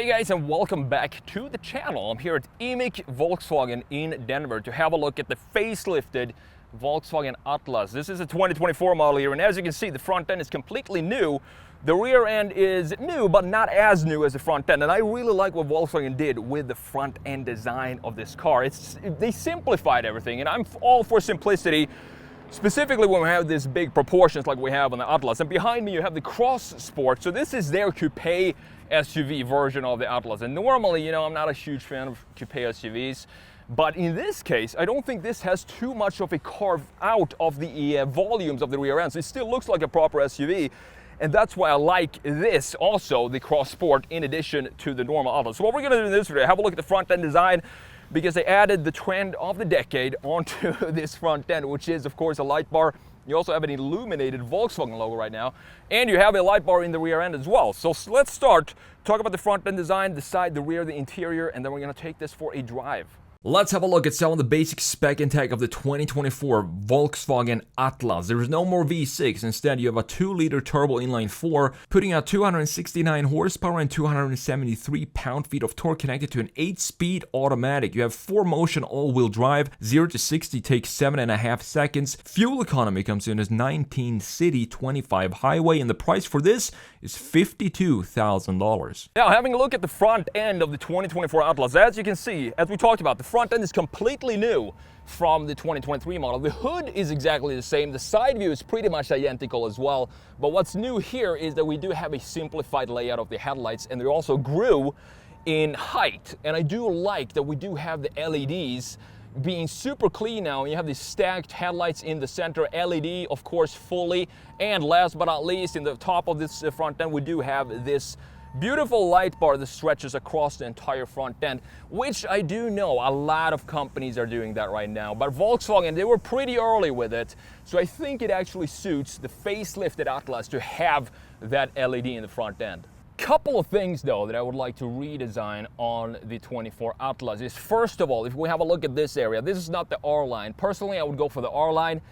Hey guys, and welcome back to the channel. I'm here at EMIC Volkswagen in Denver to have a look at the facelifted Volkswagen Atlas. This is a 2024 model here, and as you can see, the front end is completely new. The rear end is new, but not as new as the front end, and I really like what Volkswagen did with the front end design of this car. They simplified everything, and I'm all for simplicity, specifically when we have these big proportions like we have on the Atlas. And behind me you have the Cross Sport, so this is their coupe SUV version of the Atlas. And normally, you know, I'm not a huge fan of coupe SUVs, but in this case, I don't think this has too much of a carve out of the volumes of the rear ends. It still looks like a proper SUV, and that's why I like this also, the Cross Sport, in addition to the normal Atlas. So what we're gonna do in this video, have a look at the front end design, because they added the trend of the decade onto this front end, which is of course a light bar. You also have an illuminated Volkswagen logo right now, and you have a light bar in the rear end as well. So let's start, talk about the front end design, the side, the rear, the interior, and then we're gonna take this for a drive. Let's have a look at some of the basic spec and tech of the 2024 Volkswagen Atlas. There is no more V6, instead you have a 2-liter turbo inline-4, putting out 269 horsepower and 273 pound-feet of torque, connected to an 8-speed automatic. You have 4-motion all-wheel drive, 0 to 60 takes 7.5 seconds. Fuel economy comes in as 19 city, 25 highway, and the price for this is $52,000. Now, having a look at the front end of the 2024 Atlas, as you can see, as we talked about, the front end is completely new from the 2023 model. The hood is exactly the same. The side view is pretty much identical as well. But what's new here is that we do have a simplified layout of the headlights, and they also grew in height. And I do like that we do have the LEDs being super clean now, and you have these stacked headlights in the center, LED of course fully, and last but not least, in the top of this front end we do have this beautiful light bar that stretches across the entire front end, which I do know a lot of companies are doing that right now, but Volkswagen, they were pretty early with it, so I think it actually suits the facelifted Atlas to have that LED in the front end. Couple of things though that I would like to redesign on the 24 Atlas is, first of all, if we have a look at this area, this is not the R-Line. Personally, I would go for the R-Line.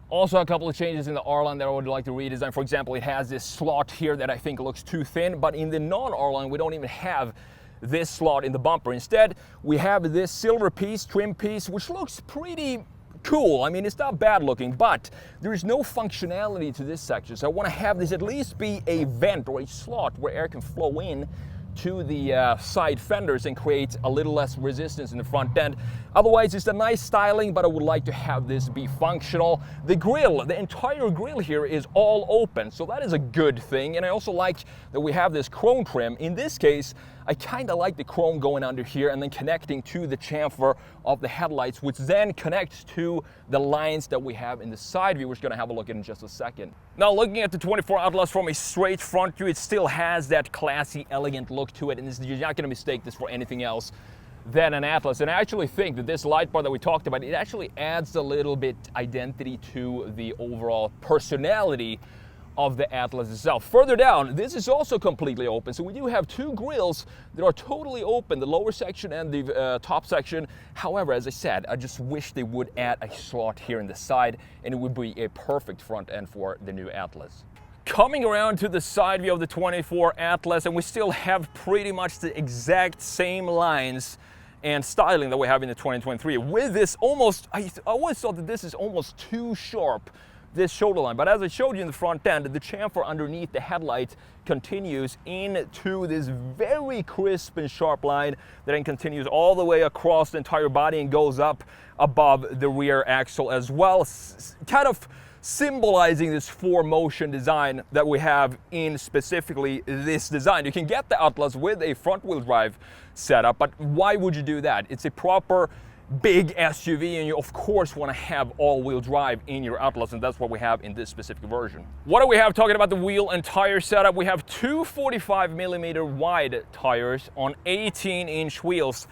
Also, a couple of changes in the R-Line that I would like to redesign. For example, it has this slot here that I think looks too thin, but in the non-R-Line, we don't even have this slot in the bumper. Instead, we have this silver piece, trim piece, which looks pretty cool. I mean, it's not bad looking, but there is no functionality to this section. So I want to have this at least be a vent or a slot where air can flow in to the side fenders and create a little less resistance in the front end. Otherwise, it's a nice styling, but I would like to have this be functional. The grille, the entire grille here is all open, so that is a good thing. And I also like that we have this chrome trim. In this case, I kind of like the chrome going under here and then connecting to the chamfer of the headlights, which then connects to the lines that we have in the side view, which we're going to have a look at in just a second. Now, looking at the 24 Atlas from a straight front view, it still has that classy, elegant look to it, and you're not going to mistake this for anything else than an Atlas. And I actually think that this light bar that we talked about, it actually adds a little bit identity to the overall personality of the Atlas itself. Further down, this is also completely open, so we do have two grills that are totally open, the lower section and the top section. However, as I said, I just wish they would add a slot here in the side, and it would be a perfect front end for the new Atlas. Coming around to the side view of the 24 Atlas, and we still have pretty much the exact same lines and styling that we have in the 2023. With this almost, I always thought that this is almost too sharp, this shoulder line, but as I showed you in the front end, the chamfer underneath the headlight continues into this very crisp and sharp line that then continues all the way across the entire body and goes up above the rear axle as well, kind of symbolizing this 4-motion design that we have in specifically this design. You can get the Atlas with a front-wheel drive setup, but why would you do that? It's a proper big SUV, and you of course want to have all-wheel drive in your Atlas, and that's what we have in this specific version. What do we have talking about the wheel and tire setup? We have two 45mm wide tires on 18-inch wheels.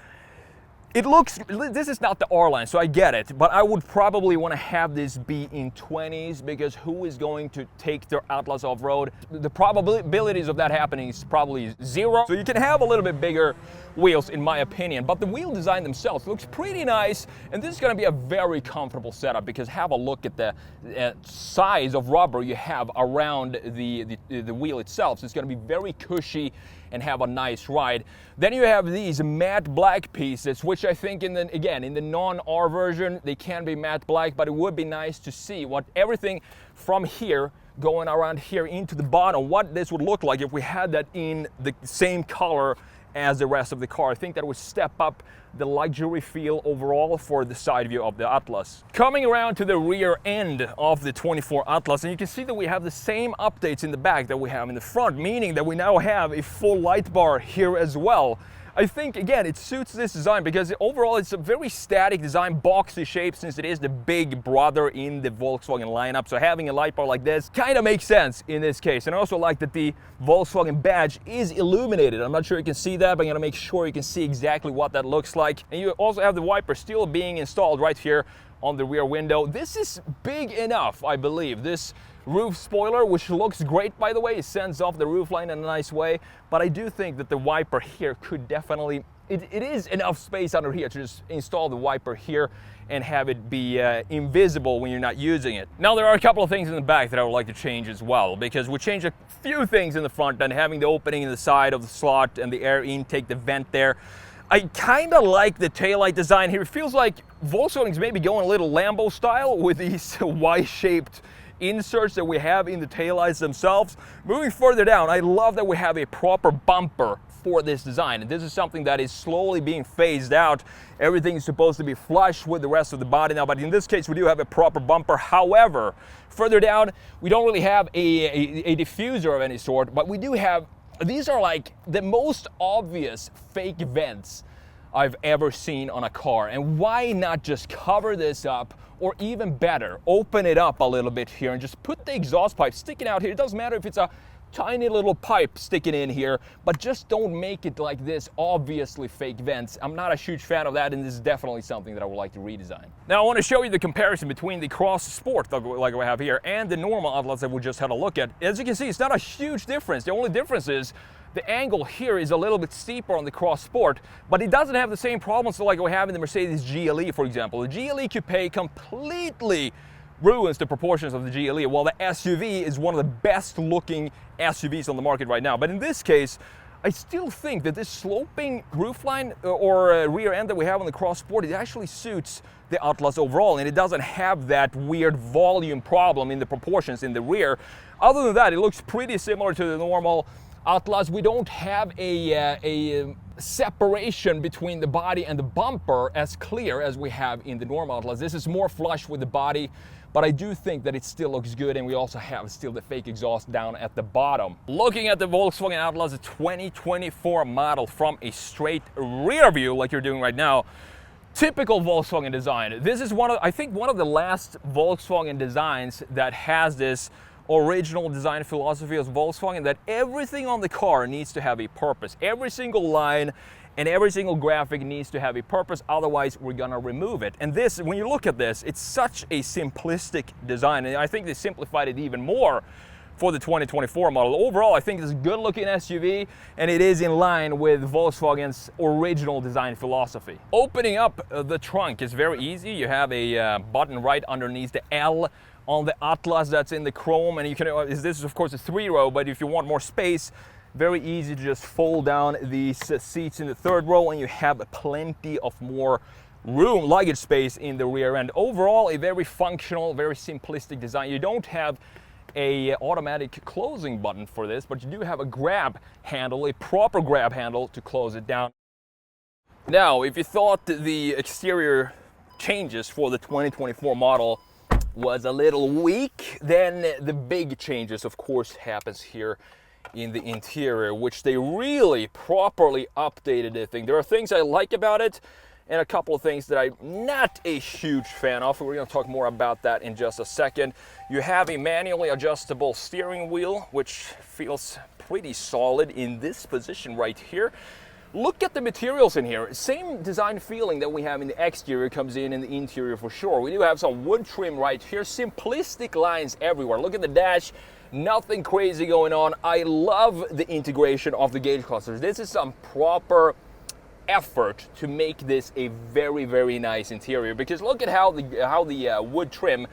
It looks, this is not the R-Line, so I get it, but I would probably want to have this be in 20s, because who is going to take their Atlas off-road? The probabilities of that happening is probably 0. So you can have a little bit bigger wheels, in my opinion, but the wheel design themselves looks pretty nice, and this is going to be a very comfortable setup, because have a look at the size of rubber you have around the wheel itself. So it's going to be very cushy and have a nice ride. Then you have these matte black pieces, which I think in the non-R version, they can be matte black, but it would be nice to see what everything from here going around here into the bottom, what this would look like if we had that in the same color as the rest of the car. I think that would step up the luxury feel overall for the side view of the Atlas. Coming around to the rear end of the 24 Atlas, and you can see that we have the same updates in the back that we have in the front, meaning that we now have a full light bar here as well. I think, again, it suits this design because overall it's a very static design, boxy shape, since it is the big brother in the Volkswagen lineup. So having a light bar like this kind of makes sense in this case. And I also like that the Volkswagen badge is illuminated. I'm not sure you can see that, but I'm gonna make sure you can see exactly what that looks like. And you also have the wiper still being installed right here on the rear window. This is big enough, I believe. This roof spoiler, which looks great by the way, it sends off the roofline in a nice way, but I do think that the wiper here could definitely, it is enough space under here to just install the wiper here and have it be invisible when you're not using it. Now there are a couple of things in the back that I would like to change as well, because we changed a few things in the front, and having the opening in the side of the slot and the air intake, the vent there. I kind of like the taillight design here. It feels like Volkswagen's maybe going a little Lambo style with these Y-shaped inserts that we have in the taillights themselves. Moving further down, I love that we have a proper bumper for this design. And this is something that is slowly being phased out. Everything is supposed to be flush with the rest of the body now, but in this case we do have a proper bumper. However, further down, we don't really have a diffuser of any sort, but we do have, these are like the most obvious fake vents I've ever seen on a car. And why not just cover this up, or even better, open it up a little bit here and just put the exhaust pipe sticking out here. It doesn't matter if it's a tiny little pipe sticking in here, but just don't make it like this obviously fake vents. I'm not a huge fan of that, and this is definitely something that I would like to redesign. Now I want to show you the comparison between the Cross Sport like we have here and the normal Atlas that we just had a look at. As you can see, it's not a huge difference. The only difference is the angle here is a little bit steeper on the Cross Sport, but it doesn't have the same problems like we have in the Mercedes GLE, for example. The GLE Coupe completely ruins the proportions of the GLE, while the SUV is one of the best looking SUVs on the market right now. But in this case, I still think that this sloping roofline or rear end that we have on the Cross Sport, it actually suits the Atlas overall, and it doesn't have that weird volume problem in the proportions in the rear. Other than that, it looks pretty similar to the normal Atlas. We don't have a separation between the body and the bumper as clear as we have in the normal Atlas. This is more flush with the body, but I do think that it still looks good, and we also have still the fake exhaust down at the bottom. Looking at the Volkswagen Atlas, a 2024 model from a straight rear view like you're doing right now, typical Volkswagen design. This is I think one of the last Volkswagen designs that has this original design philosophy of Volkswagen, that everything on the car needs to have a purpose. Every single line and every single graphic needs to have a purpose, otherwise we're gonna remove it. And this, when you look at this, it's such a simplistic design, and I think they simplified it even more for the 2024 model. Overall, I think it's a good looking SUV, and it is in line with Volkswagen's original design philosophy. Opening up the trunk is very easy. You have a button right underneath the L on the Atlas that's in the chrome, and you can, this is of course a 3-row, but if you want more space, very easy to just fold down these seats in the 3rd row, and you have plenty of more room, luggage space in the rear end. Overall, a very functional, very simplistic design. You don't have a automatic closing button for this, but you do have a grab handle, a proper grab handle to close it down. Now, if you thought the exterior changes for the 2024 model was a little weak, then the big changes of course happens here in the interior, which they really properly updated the thing. There are things I like about it, and a couple of things that I'm not a huge fan of. We're going to talk more about that in just a second. You have a manually adjustable steering wheel, which feels pretty solid in this position right here. Look at the materials in here. Same design feeling that we have in the exterior comes in the interior for sure. We do have some wood trim right here, simplistic lines everywhere. Look at the dash, nothing crazy going on. I love the integration of the gauge clusters. This is some proper effort to make this a very, very nice interior, because look at how the wood trim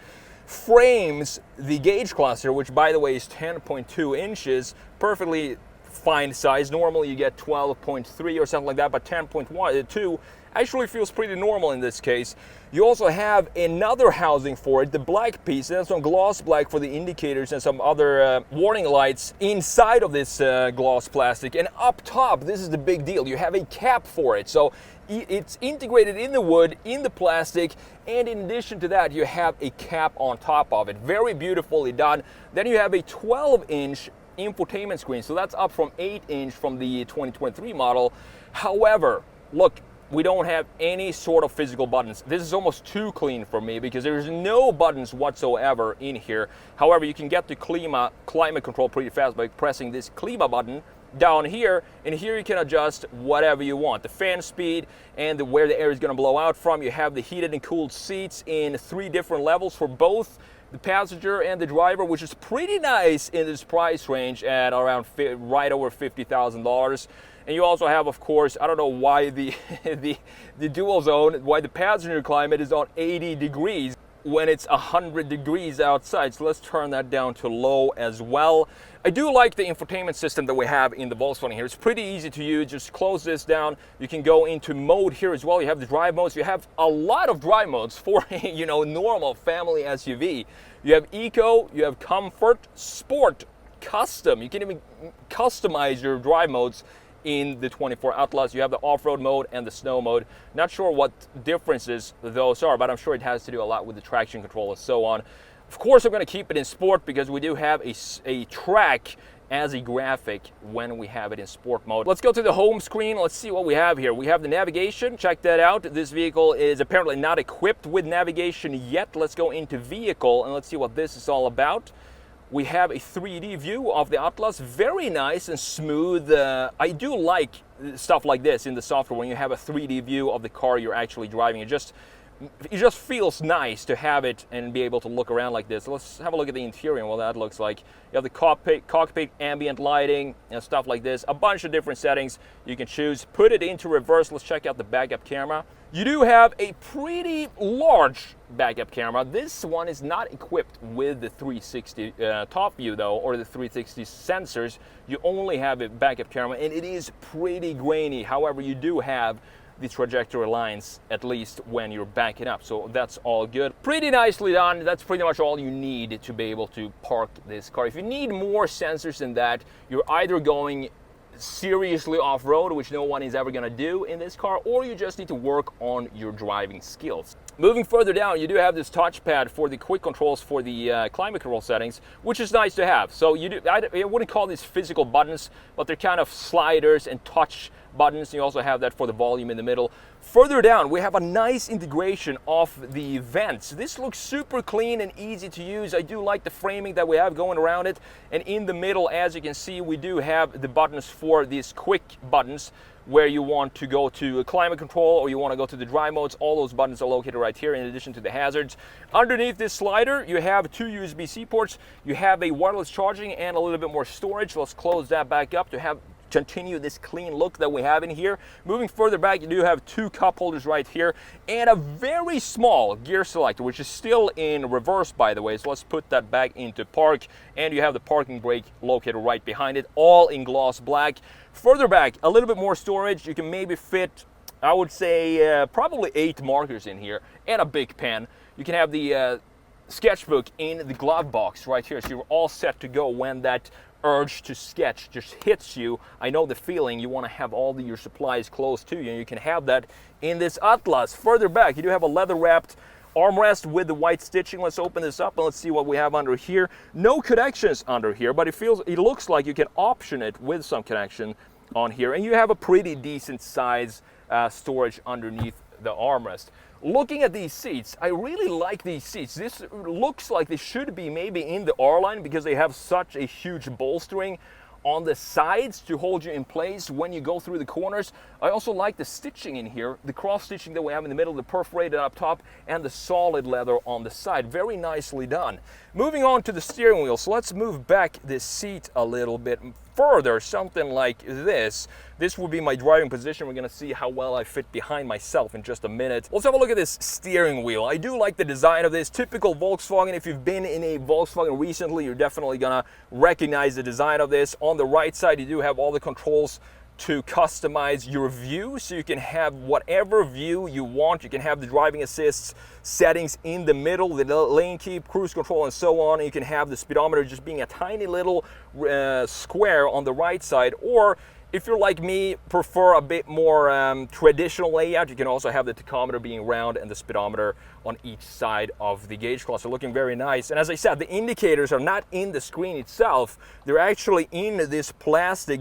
frames the gauge cluster, which by the way is 10.2 inches, perfectly fine size. Normally you get 12.3 or something like that, but 10.2 actually feels pretty normal in this case. You also have another housing for it, the black piece, and some gloss black for the indicators and some other warning lights inside of this gloss plastic. And up top, this is the big deal, you have a cap for it. So it's integrated in the wood, in the plastic, and in addition to that, you have a cap on top of it. Very beautifully done. Then you have a 12-inch infotainment screen, so that's up from 8-inch from the 2023 model. However, look, we don't have any sort of physical buttons. This is almost too clean for me because there's no buttons whatsoever in here. However, you can get the climate control pretty fast by pressing this Klima button down here, and here you can adjust whatever you want. The fan speed and where the air is going to blow out from. You have the heated and cooled seats in 3 different levels for both the passenger and the driver, which is pretty nice in this price range at around right over $50,000. And you also have, of course, I don't know why the dual zone, why the passenger climate is on 80 degrees when it's 100 degrees outside. So let's turn that down to low as well. I do like the infotainment system that we have in the Volkswagen here. It's pretty easy to use. Just close this down. You can go into mode here as well. You have the drive modes. You have a lot of drive modes for a normal family SUV. You have Eco, you have Comfort, Sport, Custom. You can even customize your drive modes in the 24 Atlas. You have the off-road mode and the snow mode. Not sure what differences those are, but I'm sure it has to do a lot with the traction control and so on. Of course, I'm going to keep it in sport because we do have a track as a graphic when we have it in sport mode. Let's go to the home screen. Let's see what we have here. We have the navigation. Check that out. This vehicle is apparently not equipped with navigation yet. Let's go into vehicle and let's see what this is all about. We have a 3D view of the Atlas, very nice and smooth. I do like stuff like this in the software when you have a 3D view of the car you're actually driving. It just feels nice to have it and be able to look around like this. Let's have a look at the interior and what that looks like. You have the cockpit ambient lighting and stuff like this. A bunch of different settings you can choose. Put it into reverse. Let's check out the backup camera. You do have a pretty large backup camera. This one is not equipped with the 360 top view though, or the 360 sensors. You only have a backup camera and it is pretty grainy. However, you do have the trajectory lines, at least when you're backing up. So that's all good. Pretty nicely done. That's pretty much all you need to be able to park this car. If you need more sensors than that, you're either going seriously off-road, which no one is ever going to do in this car, or you just need to work on your driving skills. Moving further down, you do have this touchpad for the quick controls for the climate control settings, which is nice to have. So I wouldn't call these physical buttons, but they're kind of sliders and touch buttons. You also have that for the volume in the middle. Further down, we have a nice integration of the vents. This looks super clean and easy to use. I do like the framing that we have going around it. And in the middle, as you can see, we do have the buttons for these quick buttons where you want to go to climate control or you want to go to the drive modes. All those buttons are located right here in addition to the hazards. Underneath this slider, you have 2 USB-C ports. You have a wireless charging and a little bit more storage. Let's close that back up to continue this clean look that we have in here. Moving further back, you do have 2 cup holders right here and a very small gear selector, which is still in reverse, by the way. So let's put that back into park, and you have the parking brake located right behind it, all in gloss black. Further back, a little bit more storage. You can maybe fit, I would say, probably 8 markers in here and a big pen. You can have the sketchbook in the glove box right here, so you're all set to go when that urge to sketch just hits you. I know the feeling. You want to have all your supplies close to you, and you can have that in this Atlas. Further back, you do have a leather-wrapped armrest with the white stitching. Let's open this up and let's see what we have under here. No connections under here, but it looks like you can option it with some connection on here, and you have a pretty decent size storage underneath the armrest. Looking at these seats, I really like these seats. This looks like they should be maybe in the R-Line because they have such a huge bolstering on the sides to hold you in place when you go through the corners. I also like the stitching in here, the cross stitching that we have in the middle, the perforated up top, and the solid leather on the side. Very nicely done. Moving on to the steering wheel, so let's move back this seat a little bit. further, something like this. This will be my driving position. We're gonna see how well I fit behind myself in just a minute. Let's have a look at this steering wheel. I do like the design of this. Typical Volkswagen. If you've been in a Volkswagen recently, you're definitely gonna recognize the design of this. On the right side, you do have all the controls to customize your view, so you can have whatever view you want. You can have the driving assist settings in the middle, the lane keep, cruise control, and so on. And you can have the speedometer just being a tiny little square on the right side. Or if you're like me, prefer a bit more traditional layout, you can also have the tachometer being round and the speedometer on each side of the gauge cluster, looking very nice. And as I said, the indicators are not in the screen itself. They're actually in this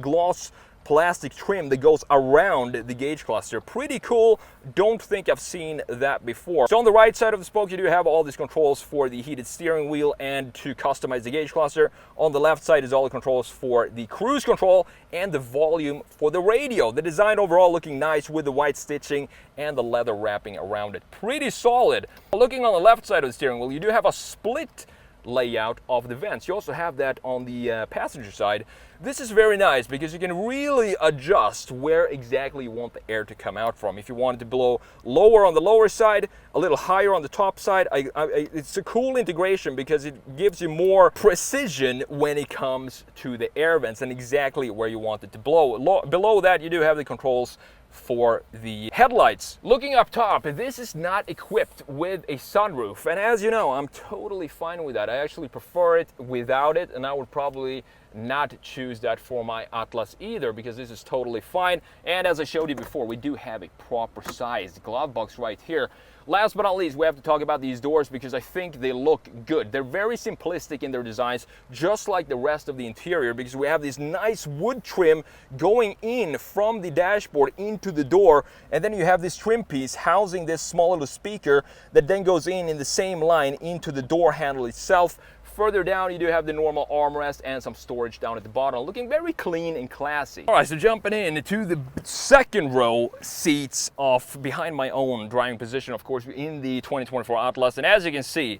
gloss plastic trim that goes around the gauge cluster. Pretty cool. Don't think I've seen that before. So on the right side of the spoke, you do have all these controls for the heated steering wheel and to customize the gauge cluster. On the left side is all the controls for the cruise control and the volume for the radio. The design overall looking nice with the white stitching and the leather wrapping around it. Pretty solid. Looking on the left side of the steering wheel, you do have a split layout of the vents. You also have that on the passenger side. This is very nice because you can really adjust where exactly you want the air to come out from. If you want it to blow lower on the lower side, a little higher on the top side, it's a cool integration because it gives you more precision when it comes to the air vents and exactly where you want it to blow. Below that, you do have the controls for the headlights. Looking up top, this is not equipped with a sunroof, and as you know, I'm totally fine with that. I actually prefer it without it, and I would probably not choose that for my Atlas either, because this is totally fine. And as I showed you before, we do have a proper sized glove box right here. Last but not least, we have to talk about these doors because I think they look good. They're very simplistic in their designs, just like the rest of the interior, because we have this nice wood trim going in from the dashboard into the door, and then you have this trim piece housing this small little speaker that then goes in the same line into the door handle itself. Further down, you do have the normal armrest and some storage down at the bottom, looking very clean and classy. All right, so jumping in to the second row seats of behind my own driving position, of course, in the 2024 Atlas. And as you can see,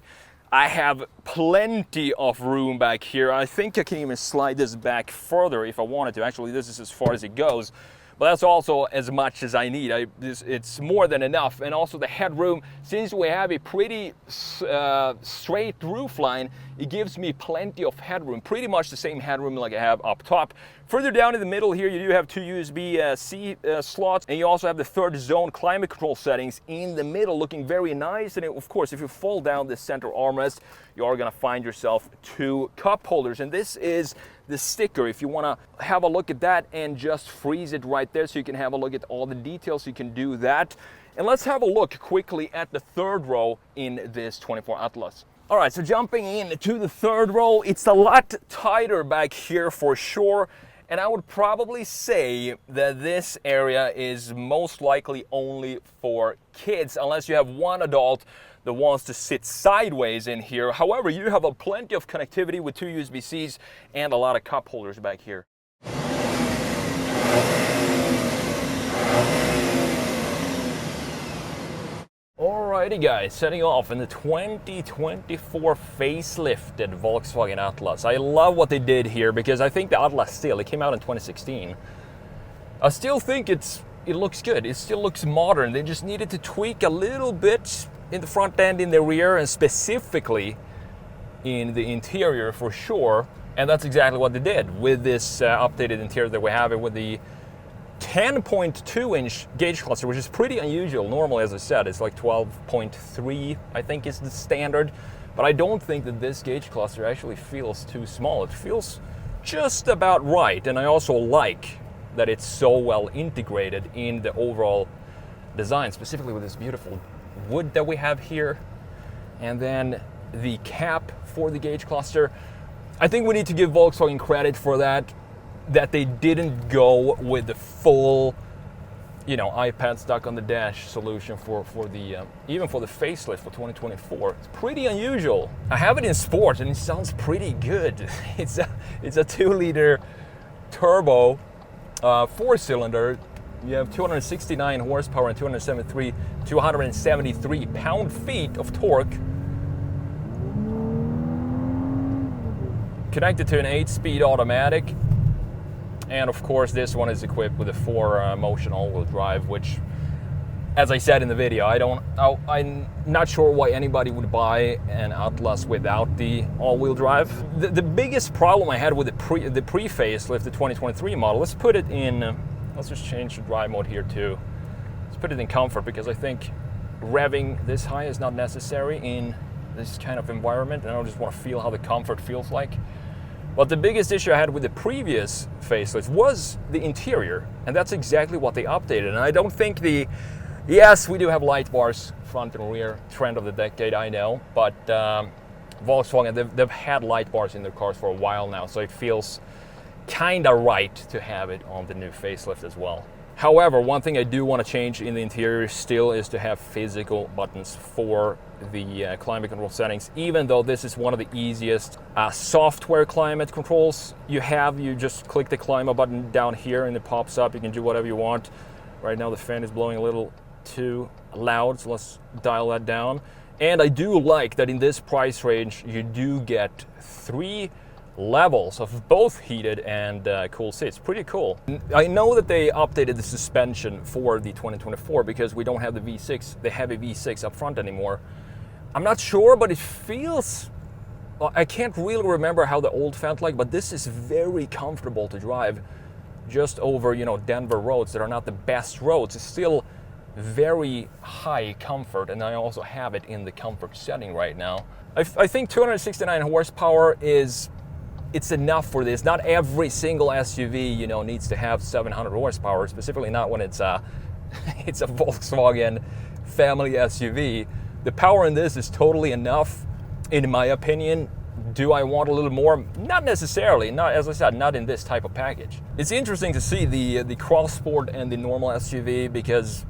I have plenty of room back here. I think I can even slide this back further if I wanted to. Actually, this is as far as it goes. But that's also as much as I need. It's more than enough. And also the headroom, since we have a pretty straight roof line, it gives me plenty of headroom, pretty much the same headroom like I have up top. Further down in the middle here, you do have two USB-C slots, and you also have the third zone climate control settings in the middle, looking very nice. And of course, if you fold down this center armrest, you are gonna find yourself two cup holders. And this is the sticker. If you wanna have a look at that and just freeze it right there so you can have a look at all the details, you can do that. And let's have a look quickly at the third row in this 24 Atlas. All right, so jumping in to the third row, it's a lot tighter back here for sure. And I would probably say that this area is most likely only for kids, unless you have one adult that wants to sit sideways in here. However, you have plenty of connectivity with two USB-Cs and a lot of cup holders back here. Alrighty guys, setting off in the 2024 facelifted Volkswagen Atlas. I love what they did here because I think the Atlas still, it came out in 2016. I still think it looks good. It still looks modern. They just needed to tweak a little bit in the front end, in the rear, and specifically in the interior for sure. And that's exactly what they did with this updated interior that we have with the 10.2-inch gauge cluster, which is pretty unusual. Normally, as I said, it's like 12.3, I think is the standard. But I don't think that this gauge cluster actually feels too small. It feels just about right. And I also like that it's so well integrated in the overall design, specifically with this beautiful wood that we have here. And then the cap for the gauge cluster. I think we need to give Volkswagen credit for that they didn't go with the full, iPad stuck on the dash solution for the even for the facelift for 2024. It's pretty unusual. I have it in sport and it sounds pretty good. It's a 2-liter turbo, 4-cylinder. You have 269 horsepower and 273 pound-feet of torque. Connected to an 8-speed automatic. And of course, this one is equipped with a 4-motion all-wheel drive, which, as I said in the video, I'm not sure why anybody would buy an Atlas without the all-wheel drive. The biggest problem I had with the pre-facelift, the 2023 model, let's put it in, let's just change the drive mode here too. Let's put it in comfort, because I think revving this high is not necessary in this kind of environment, and I just want to feel how the comfort feels like. But the biggest issue I had with the previous facelift was the interior, and that's exactly what they updated. And I don't think yes, we do have light bars, front and rear, trend of the decade, I know, but Volkswagen, they've had light bars in their cars for a while now, so it feels kinda right to have it on the new facelift as well. However, one thing I do want to change in the interior still is to have physical buttons for the climate control settings, even though this is one of the easiest software climate controls you have. You just click the climate button down here and it pops up. You can do whatever you want. Right now the fan is blowing a little too loud, so let's dial that down. And I do like that in this price range you do get 3 levels of both heated and cool seats. Pretty cool. I know that they updated the suspension for the 2024 because we don't have the V6, the heavy V6 up front anymore. I'm not sure, but it feels, I can't really remember how the old felt like, but this is very comfortable to drive just over, you know, Denver roads that are not the best roads. It's still very high comfort, and I also have it in the comfort setting right now. I think 269 horsepower it's enough for this. Not every single SUV, you know, needs to have 700 horsepower, specifically not when it's a it's a Volkswagen family SUV. The power in this is totally enough, in my opinion. Do I want a little more? Not necessarily. Not, as I said, not in this type of package. It's interesting to see the Cross Sport and the normal SUV, because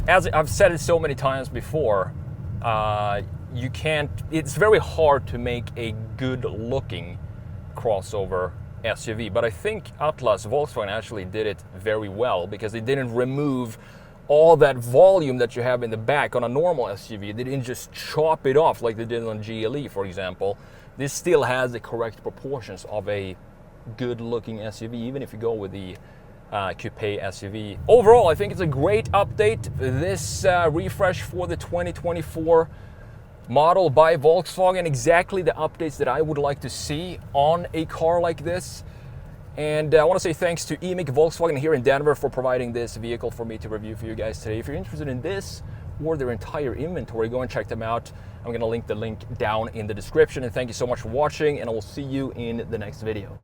as I've said it so many times before, it's very hard to make a good looking crossover SUV, but I think Atlas, Volkswagen, actually did it very well, because they didn't remove all that volume that you have in the back on a normal SUV. They didn't just chop it off like they did on GLE, for example. This still has the correct proportions of a good looking SUV, even if you go with the coupe SUV. Overall, I think it's a great update, this refresh for the 2024 model by Volkswagen. Exactly the updates that I would like to see on a car like this. And I want to say thanks to EMIC Volkswagen here in Denver for providing this vehicle for me to review for you guys today. If you're interested in this or their entire inventory, go and check them out. I'm going to link the link down in the description. And thank you so much for watching, and I will see you in the next video.